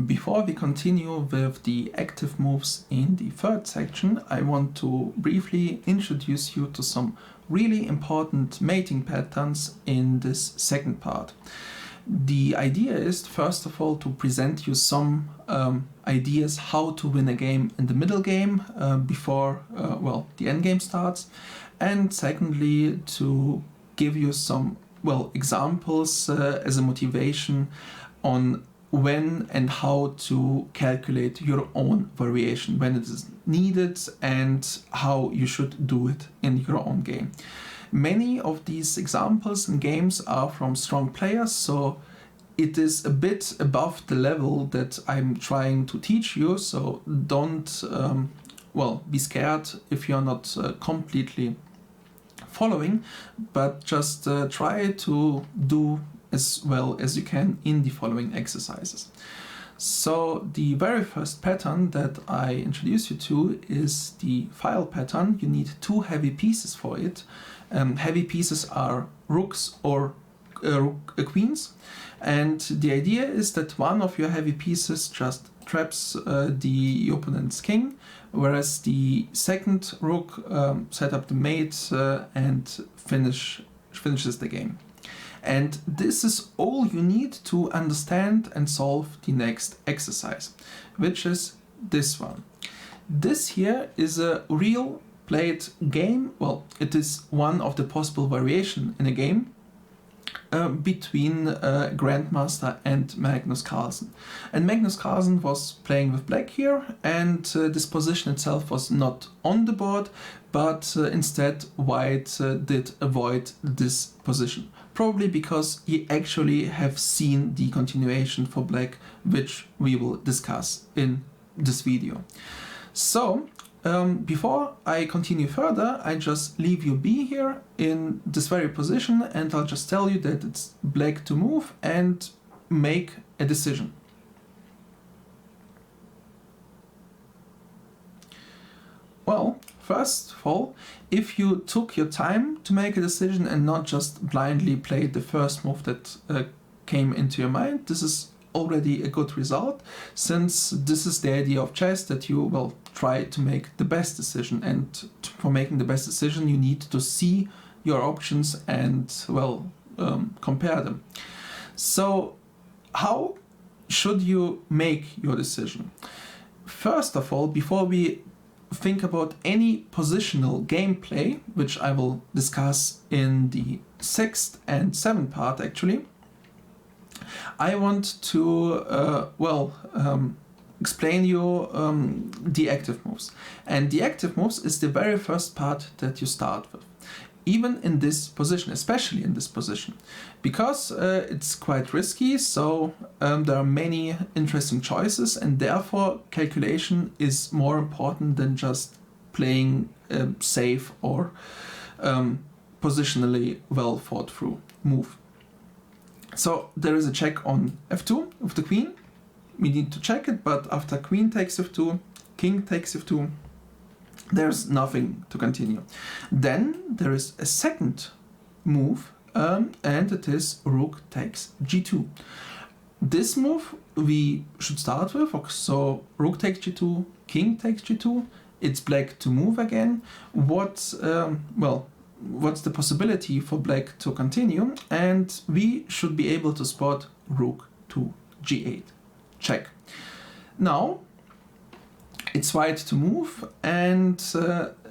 Before we continue with the active moves in the third section, I want to briefly introduce you to some really important mating patterns in this second part. The idea is, first of all, to present you some ideas how to win a game in the middle game before the endgame starts, and secondly, to give you some examples as a motivation on when and how to calculate your own variation, when it is needed and how you should do it in your own game. Many of these examples and games are from strong players, so it is a bit above the level that I'm trying to teach you, so don't be scared if you're not completely following, but just try to do as well as you can in the following exercises. So the very first pattern that I introduce you to is the file pattern. You need two heavy pieces for it. Heavy pieces are rooks or queens, and the idea is that one of your heavy pieces just traps the opponent's king, whereas the second rook set up the mate and finishes the game. And this is all you need to understand and solve the next exercise, which is this one. This here is a real played game. Well, it is one of the possible variation in a game between Grandmaster and Magnus Carlsen. And Magnus Carlsen was playing with black here, and this position itself was not on the board, but instead white did avoid this position. Probably because he actually have seen the continuation for black, which we will discuss in this video. So before I continue further, I just leave you be here in this very position, and I'll just tell you that it's black to move and make a decision. Well, first of all, if you took your time to make a decision and not just blindly played the first move that came into your mind, this is already a good result, since this is the idea of chess, that you will try to make the best decision, and for making the best decision you need to see your options and compare them. So how should you make your decision? First of all, before we think about any positional gameplay, which I will discuss in the 6th and 7th part actually, I want to explain you the active moves. And the active moves is the very first part that you start with, even in this position, especially in this position, because it's quite risky, so there are many interesting choices, and therefore calculation is more important than just playing safe or positionally well thought through move. So there is a check on f2 of the queen. We need to check it, but after queen takes f2, king takes f2, there's nothing to continue. Then there is a second move, and it is rook takes g2. This move we should start with, so rook takes g2, king takes g2, it's black to move again. What's the possibility for black to continue? And we should be able to spot rook to g8, check. Now it's white to move, and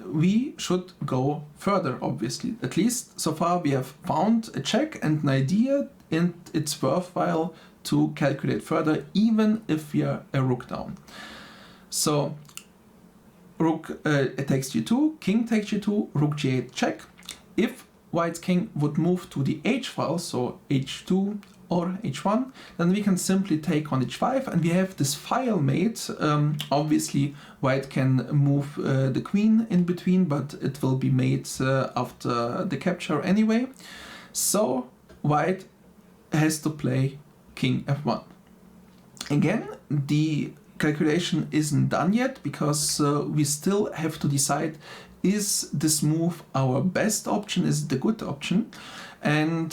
we should go further, obviously. At least so far we have found a check and an idea, and it's worthwhile to calculate further, even if we are a rook down. So rook takes g2, king takes g2, rook g8, check. If white's king would move to the h file, so h2 or h1, then we can simply take on h5, and we have this file mate. Obviously white can move the queen in between, but it will be made after the capture anyway. So white has to play king f1. Again, the calculation isn't done yet, because we still have to decide, is this move our best option, is the good option? And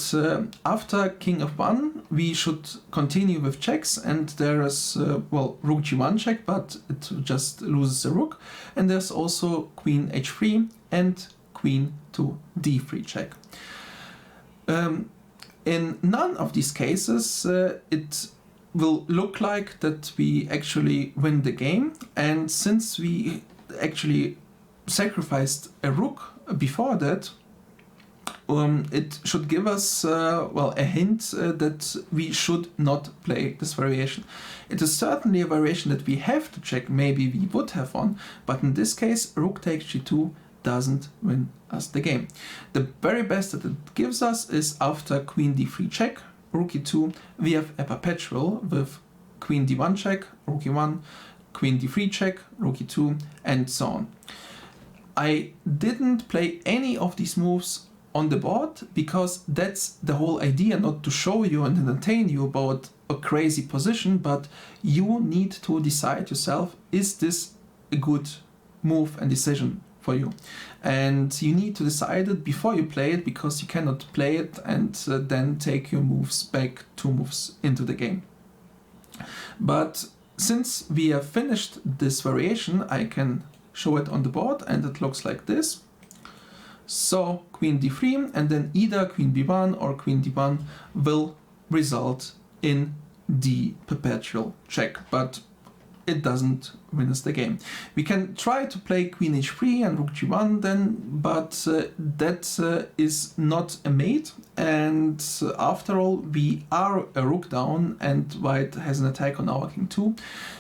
after king f1 we should continue with checks, and there is well, rook g1 check, but it just loses a rook, and there's also queen h3 and queen to d3 check. In none of these cases it will look like that we actually win the game, and since we actually sacrificed a rook before that, it should give us well, a hint that we should not play this variation. It is certainly a variation that we have to check, maybe we would have won, but in this case rook takes g2 doesn't win us the game. The very best that it gives us is after queen d3 check, rook e2, we have a perpetual with queen d1 check, rook e1, queen d3 check, rook e2, and so on. I didn't play any of these moves on the board because that's the whole idea, not to show you and entertain you about a crazy position, but you need to decide yourself, is this a good move and decision for you? And you need to decide it before you play it, because you cannot play it and then take your moves back 2 moves into the game. But since we have finished this variation, I can show it on the board, and it looks like this. So queen d3, and then either queen b1 or queen d1 will result in the perpetual check, but it doesn't win us the game. We can try to play queen h3 and rook g1 then, but that is not a mate, and after all we are a rook down and white has an attack on our king too,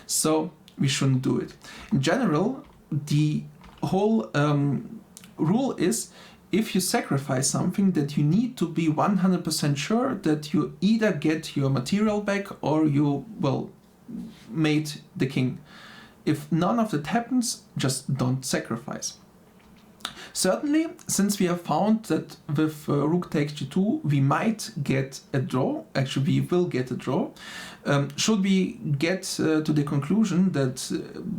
so we shouldn't do it. In general, the whole rule is, if you sacrifice something, that you need to be 100% sure that you either get your material back or you, well, mate the king. If none of that happens, just don't sacrifice. Certainly, since we have found that with rook takes g2 we might get a draw, actually we will get a draw, should we get to the conclusion that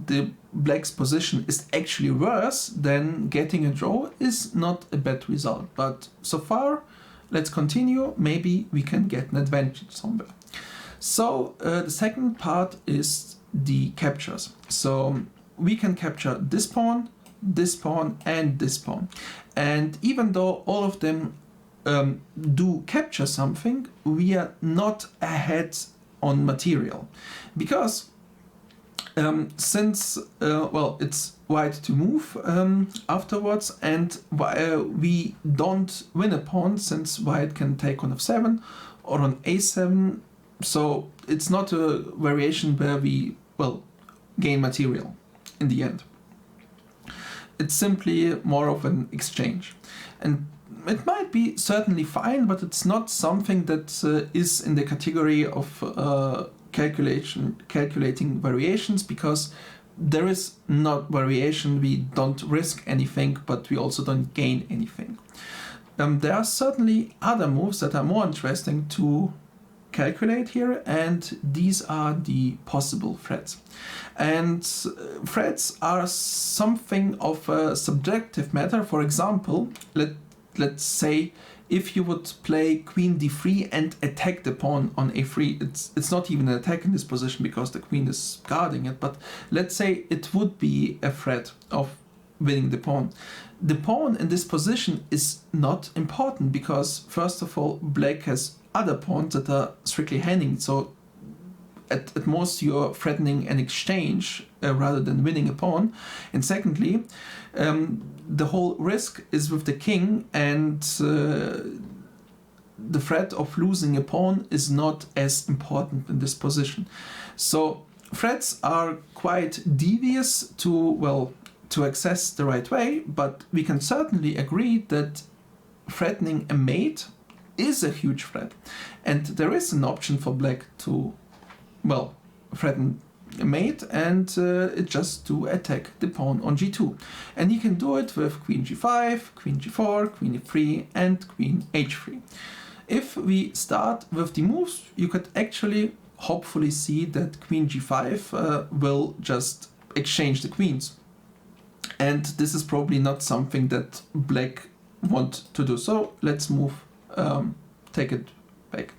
the black's position is actually worse, then getting a draw is not a bad result. But so far, let's continue, maybe we can get an advantage somewhere. So the second part is the captures. So we can capture this pawn, and this pawn. And even though all of them do capture something, we are not ahead on material. Because since, well, it's white to move afterwards, and we don't win a pawn since white can take on f7 or on a7, so it's not a variation where we, well, gain material in the end. It's simply more of an exchange. And it might be certainly fine, but it's not something that is in the category of calculating variations, because there is not variation, we don't risk anything, but we also don't gain anything. There are certainly other moves that are more interesting to calculate here, and these are the possible threats. And threats are something of a subjective matter. For example, let's say if you would play queen d3 and attack the pawn on a3, it's not even an attack in this position because the queen is guarding it, but let's say it would be a threat of winning the pawn. The pawn in this position is not important because, first of all, black has other pawns that are strictly hanging, so at most you're threatening an exchange rather than winning a pawn. And secondly, the whole risk is with the king, and the threat of losing a pawn is not as important in this position. So threats are quite devious to, well, to access the right way, but we can certainly agree that threatening a mate is a huge threat, and there is an option for black to, well, threaten a mate, and it just to attack the pawn on g2, and you can do it with queen g5, queen g4, queen e3, and queen h3. If we start with the moves, you could actually hopefully see that queen g5 will just exchange the queens. and this is probably not something that black want to do. So let's move, take it back.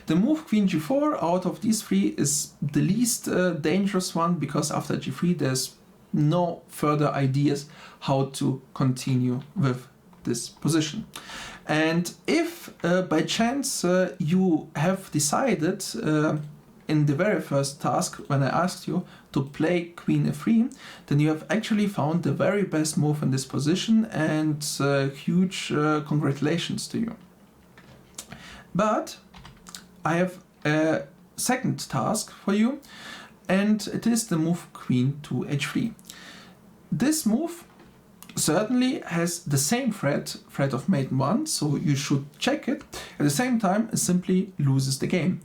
The move queen g4 out of these three is the least dangerous one, because after g3 there's no further ideas how to continue with this position. And if by chance you have decided in the very first task, when I asked you to play queen f3, then you have actually found the very best move in this position, and huge congratulations to you. But I have a second task for you, and it is the move queen to h3. This move certainly has the same threat of mate 1, so you should check it. At the same time, it simply loses the game.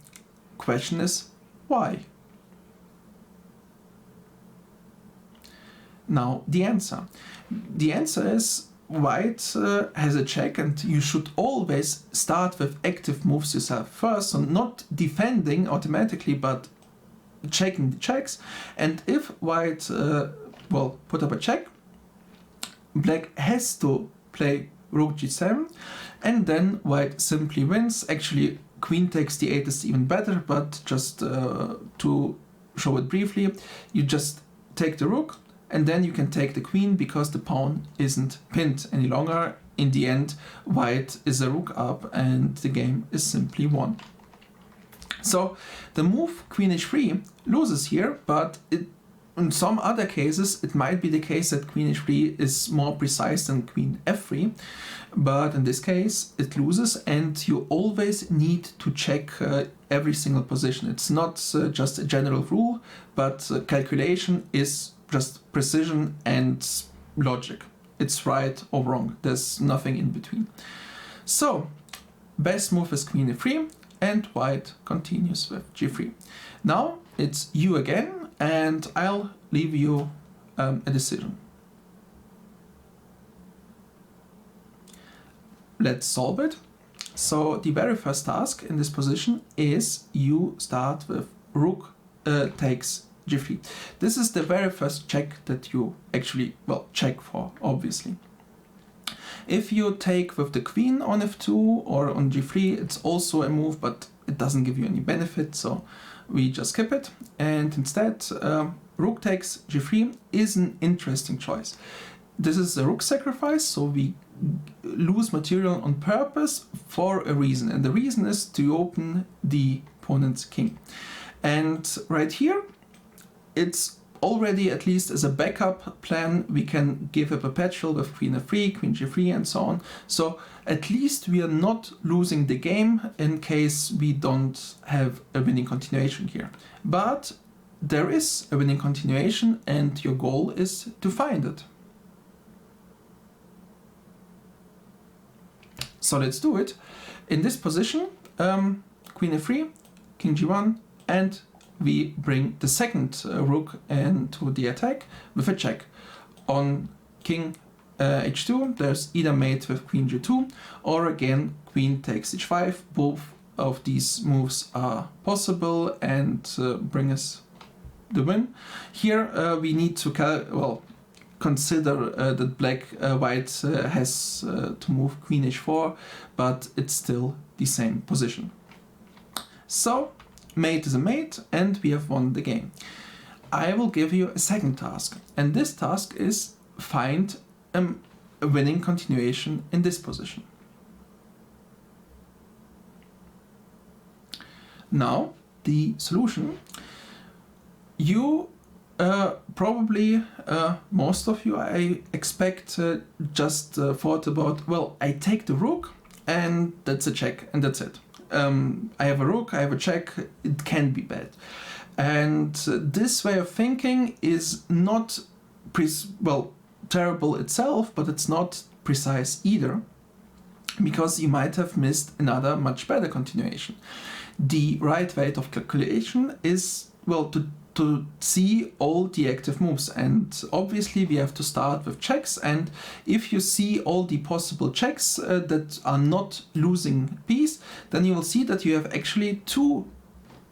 Question is, why? Now, the answer. The answer is white has a check, and you should always start with active moves yourself first, so not defending automatically, but checking the checks. And if white put up a check, black has to play rook g7, and then white simply wins. Actually, queen takes d8 is even better, but just to show it briefly, you just take the rook, and then you can take the queen because the pawn isn't pinned any longer. In the end, white is a rook up, and the game is simply won. So the move queen h3 loses here, but in some other cases, it might be the case that queen h3 is more precise than queen f3, but in this case it loses, and you always need to check every single position. It's not just a general rule, but calculation is just precision and logic. It's right or wrong. There's nothing in between. So, best move is queen f3, and white continues with g3. Now it's you again, and I'll leave you a decision. Let's solve it. So the very first task in this position is you start with rook takes g3. This is the very first check that you actually, check for, obviously. If you take with the queen on f2 or on g3, it's also a move, but it doesn't give you any benefit, so we just skip it. And instead, rook takes g3 is an interesting choice. This is a rook sacrifice, so we lose material on purpose for a reason. And the reason is to open the opponent's king. And right here, it's already, at least as a backup plan, we can give a perpetual with queen f3, queen g3, and so on. So at least we are not losing the game in case we don't have a winning continuation here. But there is a winning continuation, and your goal is to find it. So let's do it. In this position, queen f3, king g1, and we bring the second rook into the attack with a check. On king h2, there's either mate with queen g2, or again queen takes h5. Both of these moves are possible and bring us the win. Here we need to consider that white has to move queen h4, but it's still the same position. So mate is a mate, and we have won the game. I will give you a second task, and this task is find a winning continuation in this position. Now, the solution. You probably, most of you, I expect, just thought about, I take the rook, and that's a check, and that's it. I have a rook, I have a check, it can be bad. And this way of thinking is not terrible itself, but it's not precise either, because you might have missed another much better continuation. The right way of calculation is, to see all the active moves, and obviously we have to start with checks, and if you see all the possible checks that are not losing piece, then you will see that you have actually two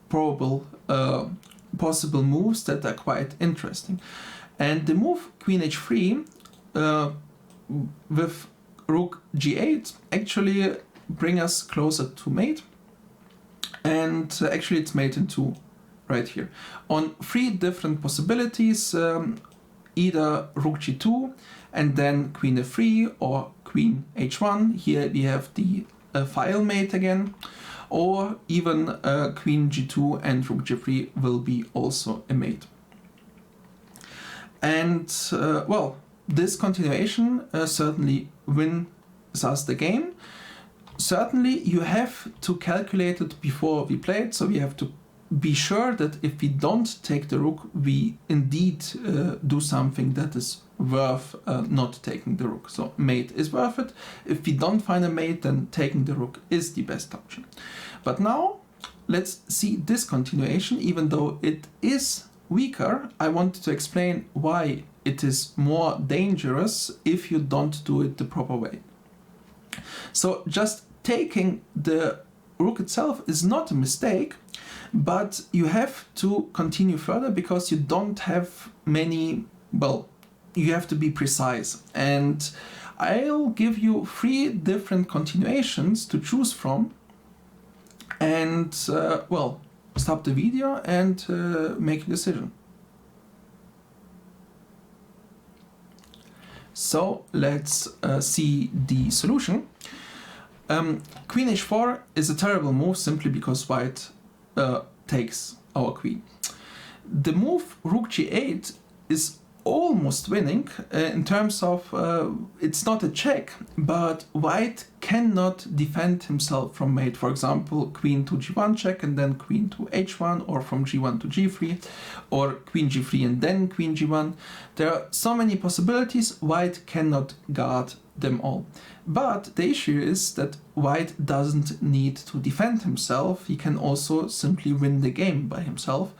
probable possible moves that are quite interesting. And the move queen h3 with rook g8 actually bring us closer to mate. And actually it's mate in 2 right here. On 3 different possibilities, either rook g2 and then queen f3 or queen h1. Here we have the file mate again. Or even queen g2 and rook g3 will be also a mate. And well, this continuation certainly wins us the game. Certainly you have to calculate it before we play it, so we have to be sure that if we don't take the rook, we indeed do something that is worth not taking the rook. So mate is worth it. If we don't find a mate, then taking the rook is the best option. But now let's see this continuation. Even though it is weaker, I want to explain why it is more dangerous if you don't do it the proper way. So just taking the rook itself is not a mistake, but you have to continue further because you don't have many, well, you have to be precise. And I'll give you 3 different continuations to choose from. And well, stop the video and make a decision. So let's see the solution. Queen h4 is a terrible move simply because white takes our queen. The move rook g8 is almost winning in terms of it's not a check, but white cannot defend himself from mate. For example, queen to g1 check and then queen to h1, or from g1 to g3, or queen g3 and then queen g1. There are so many possibilities, white cannot guard them all. But the issue is that white doesn't need to defend himself, he can also simply win the game by himself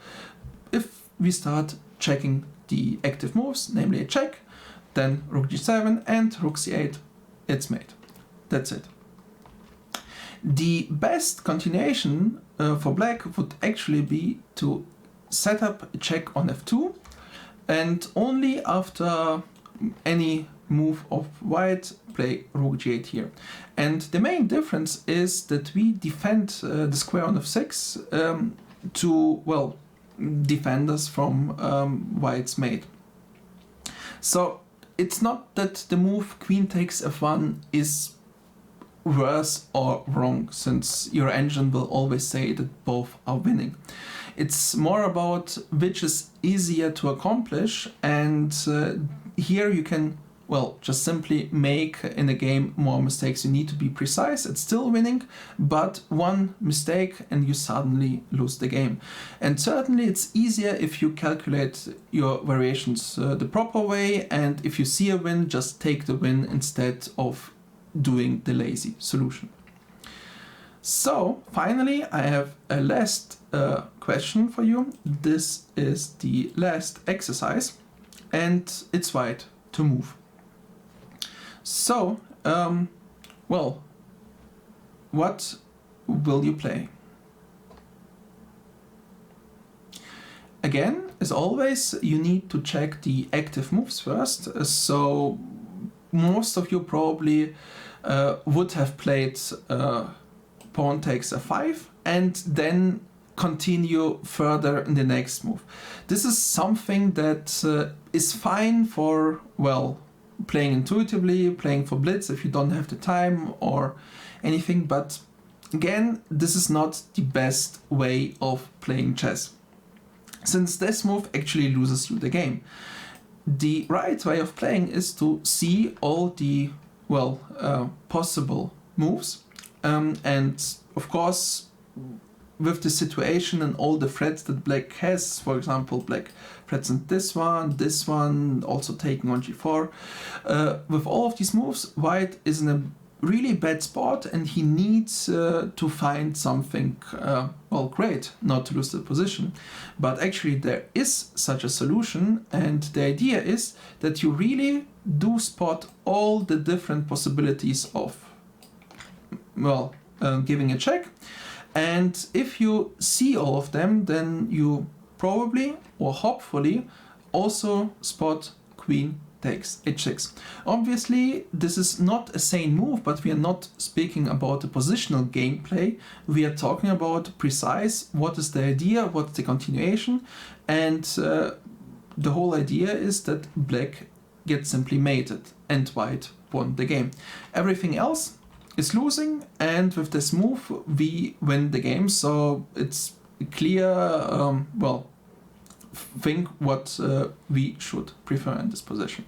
if we start checking the active moves, namely a check, then rook g7 and rook c8, it's mate. That's it. The best continuation for black would actually be to set up a check on f2, and only after any move of white play rook g8 here. And the main difference is that we defend the square on f6 to, well, defend us from white's mate. So it's not that the move queen takes f1 is worse or wrong, since your engine will always say that both are winning. It's more about which is easier to accomplish, and here you can, well, just simply make in a game more mistakes. You need to be precise. It's still winning, but one mistake and you suddenly lose the game. And certainly it's easier if you calculate your variations the proper way, and if you see a win, just take the win instead of doing the lazy solution. So finally, I have a last question for you. This is the last exercise, and it's white to move. So, well, what will you play? Again, as always, you need to check the active moves first. So most of you probably would have played pawn takes f5 and then continue further in the next move. This is something that is fine for, well, playing intuitively, playing for blitz if you don't have the time or anything, but again, this is not the best way of playing chess, since this move actually loses you the game. The right way of playing is to see all the, well, possible moves, and of course with the situation and all the threats that black has, for example, black threats in this one, also taking on g4. With all of these moves, white is in a really bad spot and he needs to find something, well, great, not to lose the position. But actually there is such a solution, and the idea is that you really do spot all the different possibilities of, well, giving a check. And if you see all of them, then you probably or hopefully also spot queen takes h6. Obviously, this is not a sane move, but we are not speaking about a positional gameplay. We are talking about precise, what is the idea, what's the continuation, and the whole idea is that black gets simply mated and white won the game. Everything else is losing, and with this move we win the game, so it's clear, well, think what we should prefer in this position.